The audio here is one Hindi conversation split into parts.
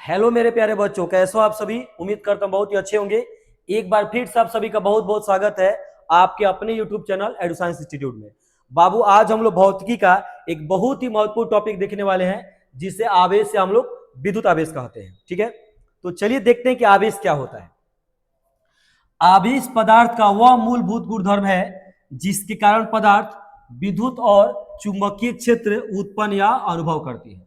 हेलो मेरे प्यारे बच्चों, कैसे हो आप सभी। उम्मीद करता हूं बहुत ही अच्छे होंगे। एक बार फिर से आप सभी का बहुत बहुत स्वागत है आपके अपने यूट्यूब चैनल एडुसाइंस इंस्टीट्यूट में। बाबू, आज हम लोग भौतिकी का एक बहुत ही महत्वपूर्ण टॉपिक देखने वाले हैं, जिसे आवेश से हम लोग विद्युत आवेश कहते हैं। ठीक है, तो चलिए देखते हैं कि आवेश क्या होता है। आवेश पदार्थ का वह मूलभूत गुणधर्म है जिसके कारण पदार्थ विद्युत और चुंबकीय क्षेत्र उत्पन्न या अनुभव करती है।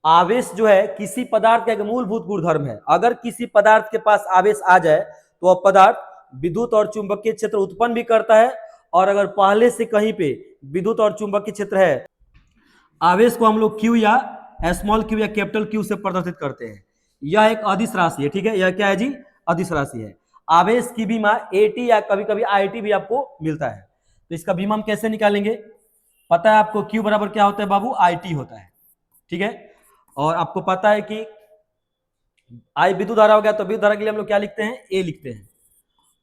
आवेश जो है किसी पदार्थ का एक मूलभूत गुणधर्म है। अगर किसी पदार्थ के पास आवेश आ जाए तो वह पदार्थ विद्युत और चुंबकीय क्षेत्र उत्पन्न भी करता है, और अगर पहले से कहीं पे विद्युत और चुंबकीय क्षेत्र है, आवेश को हम लोग क्यू या स्मॉल क्यू या कैपिटल क्यू से प्रदर्शित करते हैं। यह एक अदिश राशि है। ठीक है, यह क्या है जी? अदिश राशि है। आवेश की विमा एटी या कभी कभी आईटी भी आपको मिलता है। तो इसका विमा हम कैसे निकालेंगे? पता है आपको, क्यू बराबर क्या होता है बाबू? आईटी होता है। ठीक है, और आपको पता है कि आई विद्युत धारा हो गया, तो विद्युत धारा के लिए हम लोग क्या लिखते हैं? ए लिखते हैं।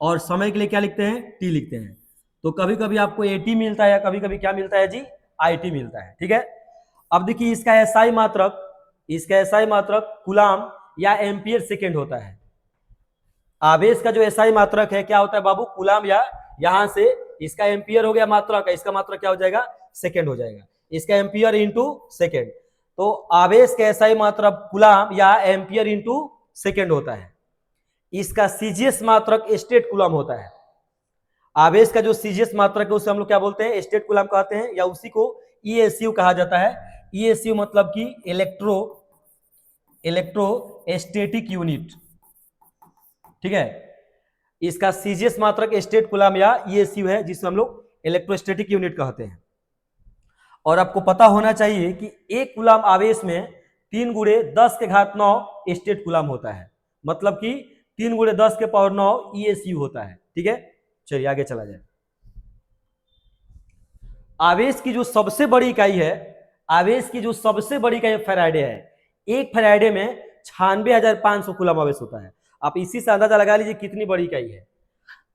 और समय के लिए क्या लिखते हैं? टी लिखते हैं। तो कभी कभी आपको एटी मिलता है या कभी कभी क्या मिलता है जी? आईटी मिलता है। ठीक है, अब देखिए इसका एसआई मात्रक कूलाम या एम्पियर सेकेंड होता है। आवेश का जो एसआई मात्रक है क्या होता है बाबू? कूलाम, या यहां से इसका एम्पियर हो गया मात्रक, इसका मात्रक क्या हो जाएगा? सेकेंड हो जाएगा। इसका एम्पियर इंटू सेकेंड। तो आवेश का एसआई मात्रक कूलाम या एम्पियर इंटू सेकेंड होता है। इसका सीजीएस मात्रक स्टेट कूलाम होता है। आवेश का जो सीजीएस मात्रक है उसे हम लोग क्या बोलते हैं? स्टेट कूलाम कहते हैं, या उसी को ईएसयू कहा जाता है। ईएसयू मतलब कि इलेक्ट्रोस्टैटिक यूनिट। ठीक है, इसका सीजीएस मात्रक स्टेट कूलाम या ईएसयू है, जिसे हम लोग इलेक्ट्रोस्टैटिक यूनिट कहते हैं। और आपको पता होना चाहिए कि एक कूलाम आवेश में 3 गुणे 10 के घात 9 स्टेट कूलाम होता है। मतलब कि 3 गुणे 10 के पावर 9 ईएसयू होता है। ठीक है, चलिए आगे चला जाए। आवेश की जो सबसे बड़ी इकाई है, फैराडे है। एक फैराडे में 96,500 कूलम आवेश होता है। आप इसी से अंदाजा लगा लीजिए कितनी बड़ी इकाई है।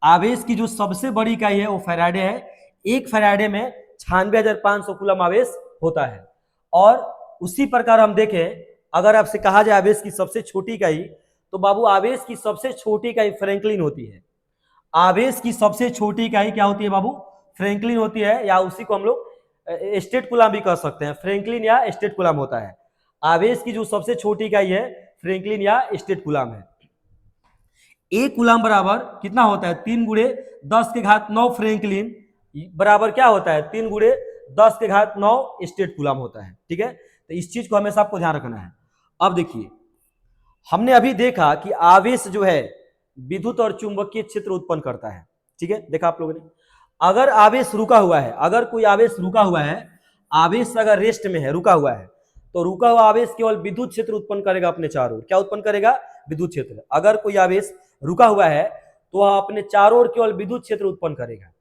आवेश की जो सबसे बड़ी इकाई है वो फैराडे है। एक फैराडे में 96,500 कूलम आवेश होता है। और उसी प्रकार हम देखें, अगर आपसे कहा जाए आवेश की सबसे छोटी इकाई, तो बाबू आवेश की सबसे छोटी इकाई फ्रैंकलिन होती है। आवेश की सबसे छोटी इकाई क्या होती है बाबू? फ्रैंकलिन होती है, या उसी को हम लोग स्टेट कूलम भी कह सकते हैं। फ्रैंकलिन या स्टेट कूलम होता है। आवेश की जो सबसे छोटी इकाई है फ्रैंकलिन या स्टेट कूलम है। एक कूलम बराबर कितना होता है? 3 गुणे 10 के घात 9 फ्रैंकलिन बराबर क्या होता है? 3 गुणे 10 के घात 9 स्टेट कूलम होता है। ठीक है, तो इस चीज को हमेशा आपको ध्यान रखना है। अब देखिए, हमने अभी देखा कि आवेश जो है विद्युत और चुंबकीय क्षेत्र उत्पन्न करता है। ठीक है, देखा आप लोगों ने। अगर आवेश रुका हुआ है, अगर कोई आवेश रुका हुआ है, आवेश अगर रेस्ट में है, रुका हुआ है, तो रुका हुआ आवेश केवल विद्युत क्षेत्र उत्पन्न करेगा अपने चारों ओर। क्या उत्पन्न करेगा? विद्युत क्षेत्र। अगर कोई आवेश रुका हुआ है तो वह अपने चारों ओर केवल विद्युत क्षेत्र उत्पन्न करेगा।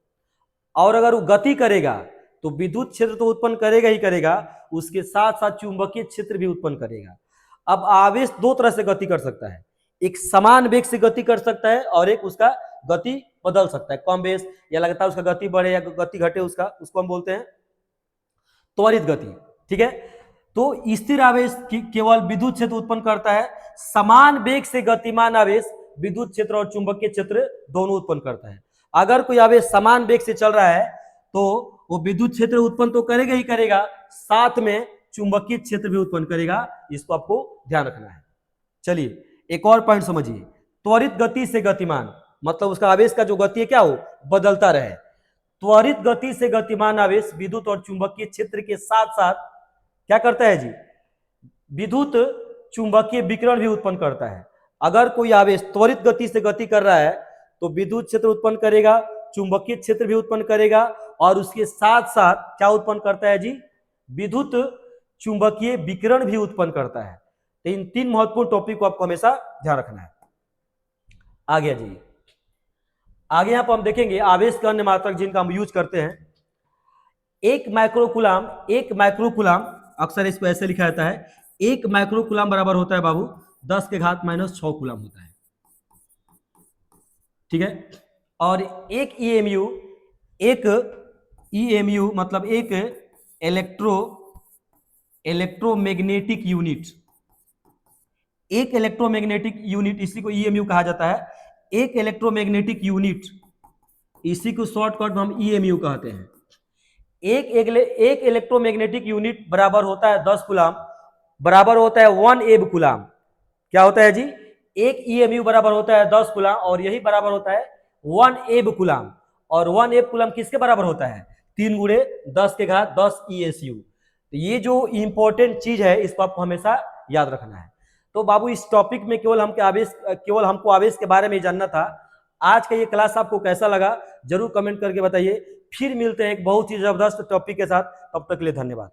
और अगर वो गति करेगा तो विद्युत क्षेत्र तो उत्पन्न करेगा ही करेगा, उसके साथ साथ चुंबकीय क्षेत्र भी उत्पन्न करेगा। अब आवेश दो तरह से गति कर सकता है। एक समान वेग से गति कर सकता है, और एक उसका गति बदल सकता है, कम बेस या लगातार उसका गति बढ़े या गति घटे, उसको हम बोलते हैं त्वरित गति। ठीक है, तो स्थिर आवेश केवल विद्युत क्षेत्र उत्पन्न करता है। समान वेग से गतिमान आवेश विद्युत क्षेत्र और चुंबकीय क्षेत्र दोनों उत्पन्न करता है। अगर कोई आवेश समान वेग से चल रहा है तो वो विद्युत क्षेत्र उत्पन्न तो करेगा ही करेगा, साथ में चुंबकीय क्षेत्र भी उत्पन्न करेगा। इसको आपको ध्यान रखना है। चलिए एक और पॉइंट समझिए। त्वरित गति से गतिमान मतलब उसका आवेश का जो गति है क्या हो? बदलता रहे। त्वरित गति से गतिमान आवेश विद्युत और चुंबकीय क्षेत्र के साथ साथ क्या करता है जी? विद्युत चुंबकीय विकिरण भी उत्पन्न करता है। अगर कोई आवेश त्वरित गति से गति कर रहा है तो विद्युत क्षेत्र उत्पन्न करेगा, चुंबकीय क्षेत्र भी उत्पन्न करेगा, और उसके साथ साथ क्या उत्पन्न करता है जी? विद्युत चुंबकीय विकिरण भी उत्पन्न करता है। तो इन 3 महत्वपूर्ण टॉपिक को आपको हमेशा ध्यान रखना है। आगे जाइए। आगे यहां पर हम देखेंगे आवेश के अन्य मात्रक जिनका हम यूज करते हैं। एक माइक्रोकुलाम अक्सर इसको ऐसे लिखा जाता है, एक माइक्रोकुलाम बराबर होता है बाबू 10 के घात -6 कुलाम होता है। ठीक है, और एक ईएमयू मतलब एक इलेक्ट्रोमैग्नेटिक यूनिट एक इलेक्ट्रोमैग्नेटिक यूनिट, इसी को ईएमयू कहा जाता है। एक इलेक्ट्रोमैग्नेटिक यूनिट, इसी को शॉर्टकट में हम ईएमयू कहते हैं। एक इलेक्ट्रोमैग्नेटिक यूनिट बराबर होता है 10 कूलाम, बराबर होता है 1 एब कूलाम। क्या होता है जी? एक ईएमयू बराबर होता है 10 कूलाम और यही बराबर होता है 1 एब कूलाम। और 1 एब कूलाम किसके बराबर होता है? 3 गुणे 10 के घात 10 ईएसयू। तो ये जो इंपॉर्टेंट चीज है इसको आपको हमेशा याद रखना है। तो बाबू इस टॉपिक में केवल हमको आवेश के बारे में जानना था। आज का ये क्लास आपको कैसा लगा जरूर कमेंट करके बताइए। फिर मिलते हैं एक बहुत ही जबरदस्त टॉपिक के साथ, तब तक के लिए धन्यवाद।